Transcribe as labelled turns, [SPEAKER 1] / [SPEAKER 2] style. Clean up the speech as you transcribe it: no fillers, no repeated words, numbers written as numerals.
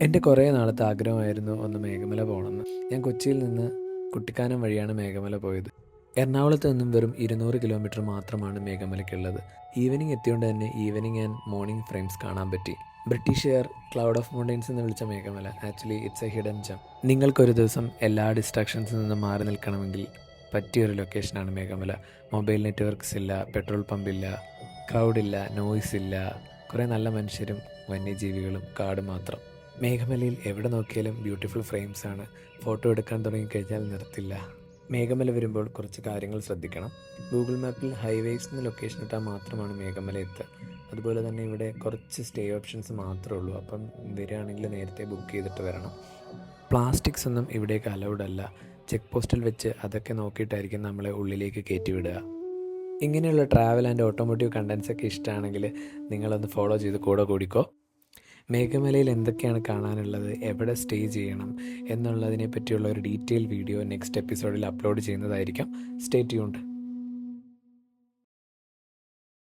[SPEAKER 1] എൻ്റെ കുറേ നാളത്തെ ആഗ്രഹമായിരുന്നു ഒന്ന് മേഘമല പോകണമെന്ന്. ഞാൻ കൊച്ചിയിൽ നിന്ന് കുട്ടിക്കാനം വഴിയാണ് മേഘമല പോയത്. എറണാകുളത്ത് നിന്നും വെറും 200 കിലോമീറ്റർ മാത്രമാണ് മേഘമലയ്ക്കുള്ളത്. ഈവനിങ് എത്തിയോണ്ട് തന്നെ ഈവനിങ് ആൻഡ് മോർണിംഗ് ഫ്രെയിംസ് കാണാൻ പറ്റി. ബ്രിട്ടീഷുകാർ ക്ലൗഡ് ഓഫ് മൗണ്ടെയ്ൻസ് എന്ന് വിളിച്ച Meghamala actually it's A hidden ജം. നിങ്ങൾക്കൊരു ദിവസം എല്ലാ ഡിസ്ട്രാക്ഷൻസിൽ നിന്നും മാറി നിൽക്കണമെങ്കിൽ പറ്റിയൊരു ലൊക്കേഷനാണ് മേഘമല. മൊബൈൽ നെറ്റ്വർക്ക്സ് ഇല്ല, പെട്രോൾ പമ്പില്ല, ക്രൗഡില്ല, നോയ്സ് ഇല്ല, കുറേ നല്ല മനുഷ്യരും വന്യജീവികളും കാട് മാത്രം. മേഘമലയിൽ എവിടെ നോക്കിയാലും ബ്യൂട്ടിഫുൾ ഫ്രെയിംസ് ആണ്. ഫോട്ടോ എടുക്കാൻ തുടങ്ങിക്കഴിഞ്ഞാൽ നിർത്തില്ല. മേഘമല വരുമ്പോൾ കുറച്ച് കാര്യങ്ങൾ ശ്രദ്ധിക്കണം. ഗൂഗിൾ മാപ്പിൽ ഹൈവേസ് എന്ന ലൊക്കേഷൻ ഇട്ടാൽ മാത്രമാണ് മേഘമല എത്തുക. അതുപോലെ തന്നെ ഇവിടെ കുറച്ച് സ്റ്റേ ഓപ്ഷൻസ് മാത്രമേ ഉള്ളൂ. അപ്പം വരികയാണെങ്കിൽ നേരത്തെ ബുക്ക് ചെയ്തിട്ട് വരണം. പ്ലാസ്റ്റിക്സ് ഒന്നും ഇവിടേക്ക് അലൗഡ് അല്ല. ചെക്ക് പോസ്റ്റിൽ വെച്ച് അതൊക്കെ നോക്കിയിട്ടായിരിക്കും നമ്മളെ ഉള്ളിലേക്ക് കയറ്റി വിടുക. ഇങ്ങനെയുള്ള ട്രാവൽ ആൻഡ് ഓട്ടോമോട്ടീവ് കണ്ടൻസ് ഒക്കെ ഇഷ്ടമാണെങ്കിൽ നിങ്ങളൊന്ന് ഫോളോ ചെയ്ത് കൂടെ കൂടിക്കോ. മേഘമലയിൽ എന്തൊക്കെയാണ് കാണാനുള്ളത്, എവിടെ സ്റ്റേ ചെയ്യണം എന്നുള്ളതിനെ പറ്റിയുള്ള ഒരു ഡീറ്റെയിൽ വീഡിയോ നെക്സ്റ്റ് എപ്പിസോഡിൽ അപ്ലോഡ് ചെയ്യുന്നതായിരിക്കും. Stay tuned.